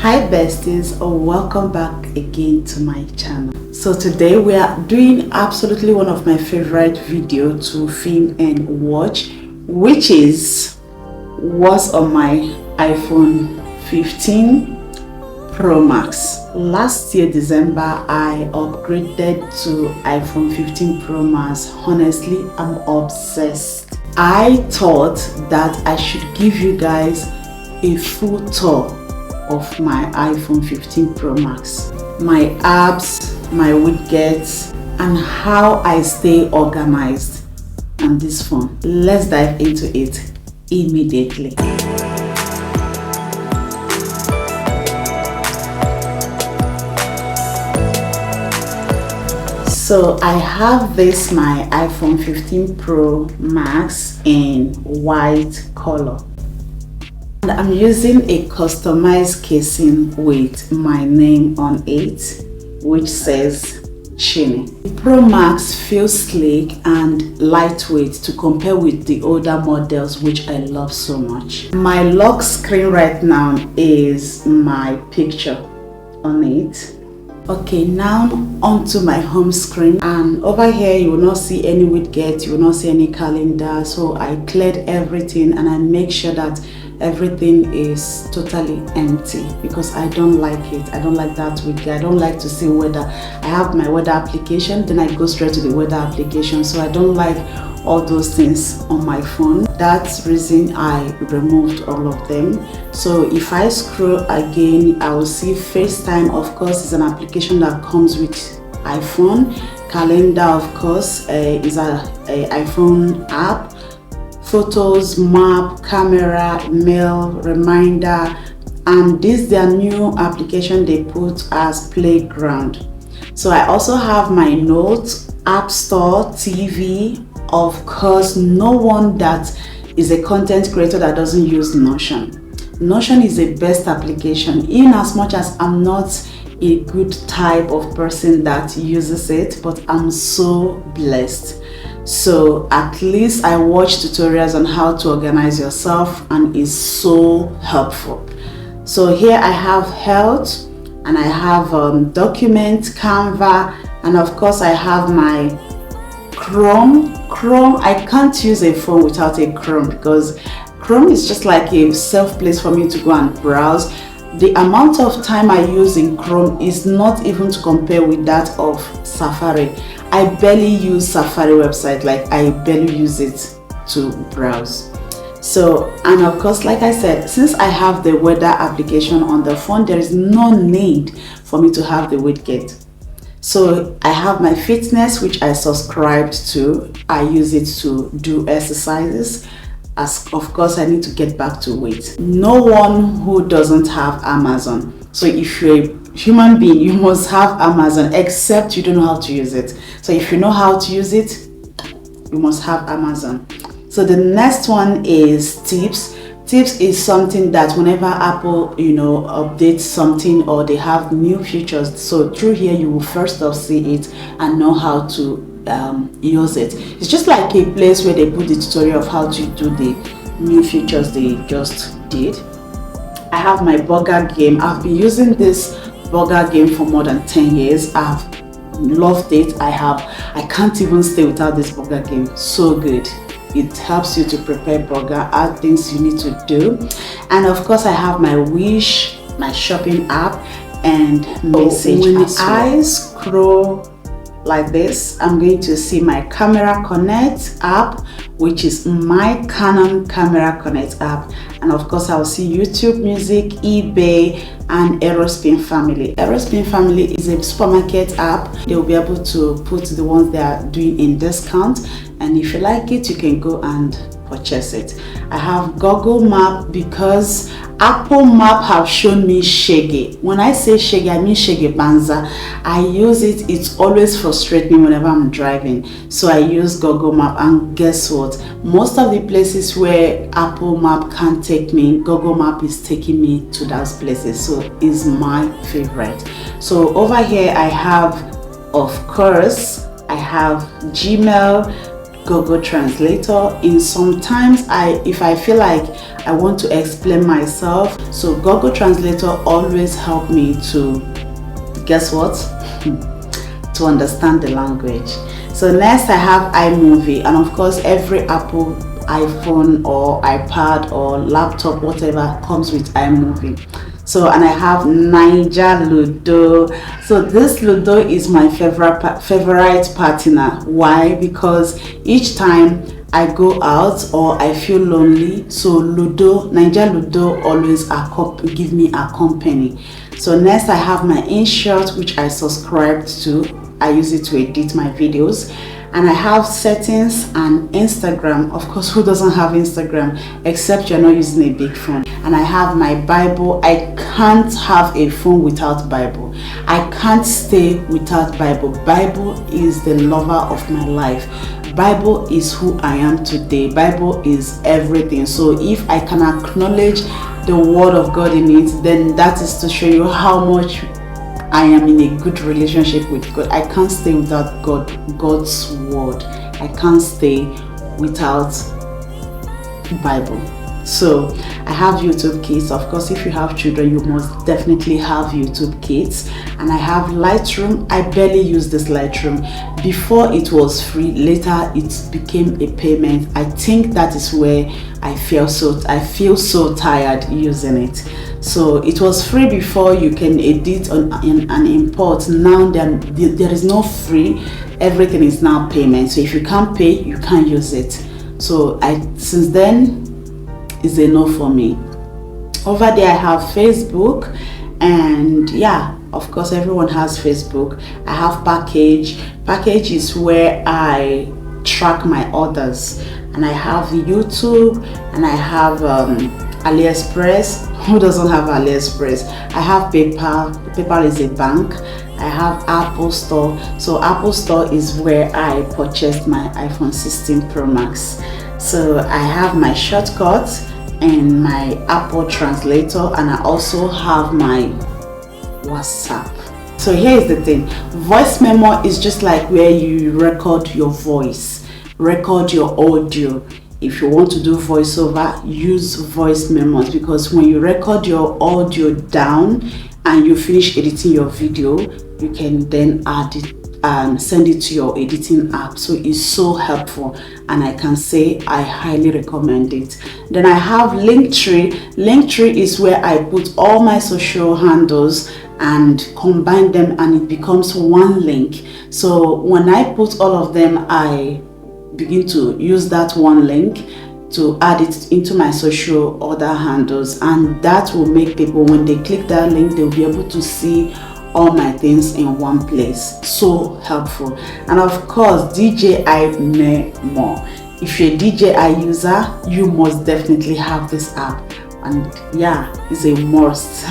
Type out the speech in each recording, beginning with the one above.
Hi besties, welcome back again to my channel. So today we are doing absolutely one of my favorite video to film and watch, which is what's on my iPhone 15 Pro Max. Last year December I upgraded to iPhone 15 Pro Max. Honestly, I'm obsessed. I thought that I should give you guys a full tour of my iPhone 15 Pro Max, my apps, my widgets, and how I stay organized on this phone. Let's dive into it immediately. So I have this my iPhone 15 Pro Max in white color. And I'm using a customized casing with my name on it, which says Chinny. The Pro Max feels sleek and lightweight to compare with the older models, which I love so much. My lock screen right now is my picture on it. Okay, now onto my home screen, and over here you will not see any widget, you will not see any calendar. So I cleared everything and I make sure that everything is totally empty because I don't like it. I don't like that widget. I don't like to see weather. I have my weather application, then I go straight to the weather application, so I don't like all those things on my phone. That's the reason I removed all of them. So if I scroll again, I will see FaceTime. Of course, is an application that comes with iPhone. Calendar, of course, is a iPhone app. Photos, map, camera, mail, reminder, and this their new application they put as playground. So I also have my notes, app store, TV. Of course, no one that is a content creator that doesn't use Notion. Notion is the best application, in as much as I'm not a good type of person that uses it, but I'm so blessed. So at least I watch tutorials on how to organize yourself, and it's so helpful. So here I have health, and I have documents, Canva, and of course I have my Chrome. I can't use a phone without a Chrome because Chrome is just like a safe place for me to go and browse. The amount of time I use in Chrome is not even to compare with that of Safari. I barely use Safari website, like I barely use it to browse. So, and of course, like I said, since I have the weather application on the phone, there is no need for me to have the widget. So I have my fitness, which I subscribed to. I use it to do exercises, as of course I need to get back to weight. No one who doesn't have Amazon. So if you're a human being, you must have Amazon, except you don't know how to use it. So if you know how to use it, you must have Amazon. So the next one is tips. Tips is something that whenever Apple updates something or they have new features, so through here you will first off see it and know how to use it. It's just like a place where they put the tutorial of how to do the new features they just did. I have my burger game. I've been using this burger game for more than 10 years. I've loved it. I can't even stay without this burger game. So good. It helps you to prepare burger, add things you need to do. And of course I have my Wish, my shopping app, and message. When I scroll like this, I'm going to see my Camera Connect app, which is my Canon Camera Connect app. And of course I'll see YouTube Music, eBay, and Aerospin Family. Aerospin Family is a supermarket app. They'll be able to put the ones they are doing in discount, and if you like it, you can go and purchase it. I have Google Map because Apple Map have shown me shege. When I say shege, I mean shege banza. I use it. It's always frustrates me whenever I'm driving. So I use Google Map, and guess what? Most of the places where Apple Map can't take me, Google Map is taking me to those places. So it's my favorite. So over here I have, of course, I have Gmail, Google Translator. In sometimes if I feel like I want to explain myself, so Google Translator always help me to, guess what, to understand the language. So next I have iMovie, and of course every Apple iPhone or iPad or laptop, whatever, comes with iMovie. So, and I have Naija Ludo. So this Ludo is my favorite partner. Why? Because each time I go out or I feel lonely, so Naija Ludo always give me a company. So next I have my InShot, which I subscribed to. I use it to edit my videos. And I have settings and Instagram. Of course, who doesn't have Instagram, except you're not using a big phone. And I have my Bible. I can't have a phone without Bible. I can't stay without Bible. Bible is the lover of my life. Bible is who I am today. Bible is everything. So if I can acknowledge the word of God in it, then that is to show you how much I am in a good relationship with God. I can't stay without God's word. I can't stay without Bible. So I have YouTube Kids. Of course, if you have children, you must definitely have YouTube Kids. And I have Lightroom. I barely use this Lightroom. Before it was free, later it became a payment. I think that is where I feel so tired using it. So it was free before, you can edit and import. Now there is no free, everything is now payment. So if you can't pay, you can't use it. So since then, it's a no for me. Over there I have Facebook, and yeah, of course everyone has Facebook. I have Package. Package is where I track my orders. And I have YouTube, and I have AliExpress. Who doesn't have AliExpress? I have PayPal. PayPal is a bank. I have Apple Store. So Apple Store is where I purchased my iPhone 16 Pro Max. So I have my shortcuts and my Apple Translator, and I also have my WhatsApp. So here is the thing. Voice memo is just like where you record your voice, record your audio. If you want to do voiceover, use voice memos, because when you record your audio down and you finish editing your video, you can then add it and send it to your editing app. So it's so helpful, and I can say I highly recommend it. Then I have Linktree. Linktree is where I put all my social handles and combine them, and it becomes one link. So when I put all of them, I begin to use that one link to add it into my social other handles, and that will make people, when they click that link, they'll be able to see all my things in one place. So helpful. And of course, DJI Memo. If you're a DJI user, you must definitely have this app, and yeah, it's a must.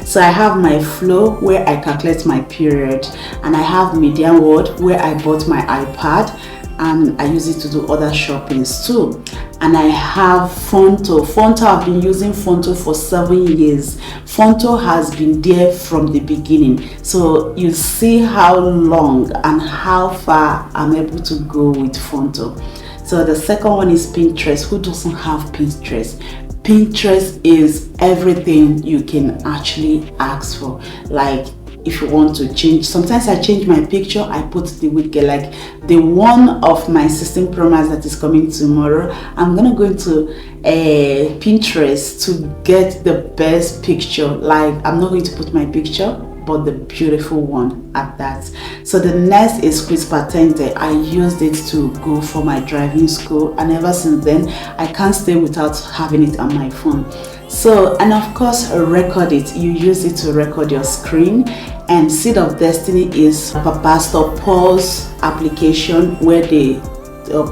So I have my Flow, where I calculate my period, and I have Media World, where I bought my iPad and I use it to do other shoppings too. And I have Fonto. Fonto, I've been using Fonto for 7 years. Fonto has been there from the beginning. So you see how long and how far I'm able to go with Fonto. So the second one is Pinterest. Who doesn't have Pinterest? Pinterest is everything you can actually ask for. Like, if you want to change, sometimes I change my picture, I put the widget, like the one of my 16 Pro Max that is coming tomorrow. I'm gonna go into Pinterest to get the best picture. Like, I'm not going to put my picture, but the beautiful one at that. So the next is Quiz Patente. I used it to go for my driving school, and ever since then I can't stay without having it on my phone. So, and of course, record it. You use it to record your screen. And Seed of Destiny is Pastor Paul's application, where they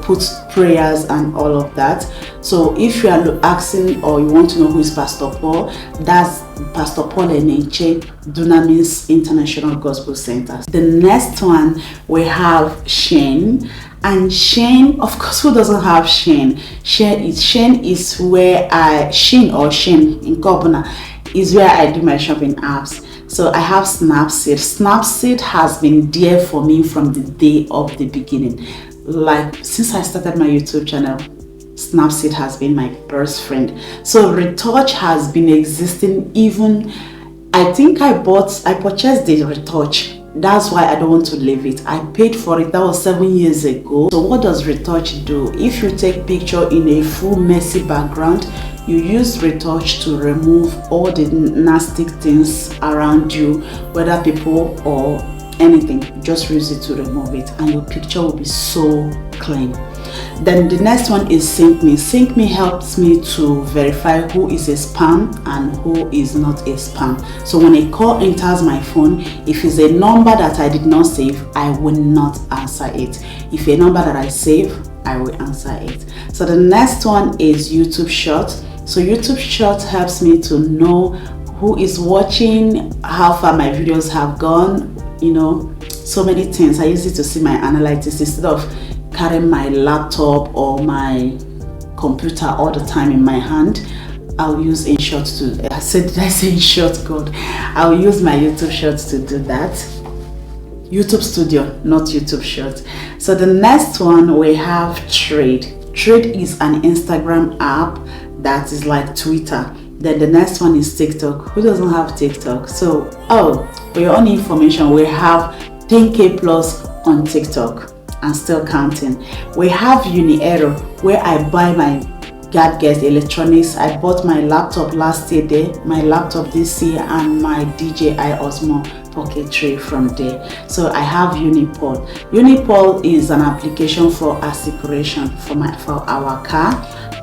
put prayers and all of that. So if you are asking or you want to know who is Pastor Paul, that's Pastor Paul Eneche, Dunamis International Gospel Center. The next one, we have Shane. And Shane, of course, who doesn't have Shane? Shane is where Shane in Kobuna is where I do my shopping apps. So I have Snapseed. Snapseed has been there for me from the day of the beginning. like since I started my YouTube channel, Snapseed has been my best friend. So retouch has been existing. Even I think I purchased the retouch. That's why I don't want to leave it. I paid for it. That was 7 years ago. So what does retouch do? If you take picture in a full messy background, you use retouch to remove all the nasty things around you, whether people or anything. Just use it to remove it and your picture will be so clean. Then the next one is Sync Me. Sync Me helps me to verify who is a spam and who is not a spam. So when a call enters my phone, if it's a number that I did not save, I will not answer it. If a number that I save, I will answer it. So the next one is YouTube Short. So YouTube Short helps me to know who is watching, how far my videos have gone, you know, so many things. I use it to see my analytics instead of carrying my laptop or my computer all the time in my hand. I'll use InShot to, did I say InShot? God, I'll use my YouTube Shorts to do that. YouTube Studio, not YouTube Short. So the next one we have Trade. Trade is an Instagram app that is like Twitter. Then the next one is TikTok. Who doesn't have TikTok? So, for your own information, we have 10K plus on TikTok and still counting. We have Uniero, where I buy my gadgets, electronics. I bought my laptop last year, my laptop this year, and my DJI Osmo Pocket 3 from there. So I have Unipol. Unipol is an application for assecuration for our car,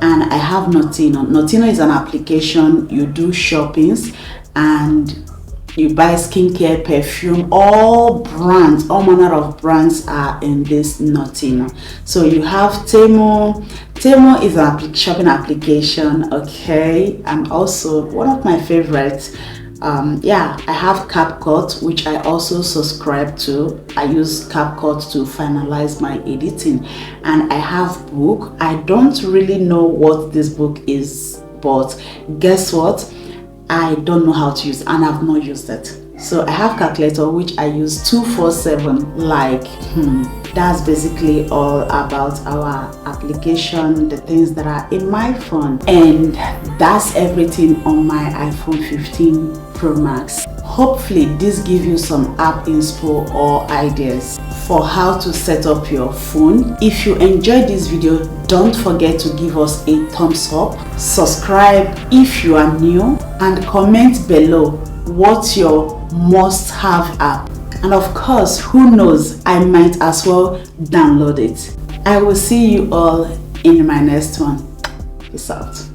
and I have Notino. Notino is an application you do shoppings and you buy skincare, perfume, all brands, all manner of brands are in this Notino. So you have Temu. Temu is a shopping application, okay, and also one of my favorites. I have CapCut, which I also subscribe to. I use CapCut to finalize my editing, and I have Book. I don't really know what this book is, but guess what? I don't know how to use it and I've not used it. So I have Calculator, which I use 247. That's basically all about our application, the things that are in my phone. And that's everything on my iPhone 15 Pro Max. Hopefully this gives you some app inspo or ideas for how to set up your phone. If you enjoyed this video, don't forget to give us a thumbs up, subscribe if you are new, and comment below what's your must-have app. And of course, who knows, I might as well download it. I will see you all in my next one. Peace out.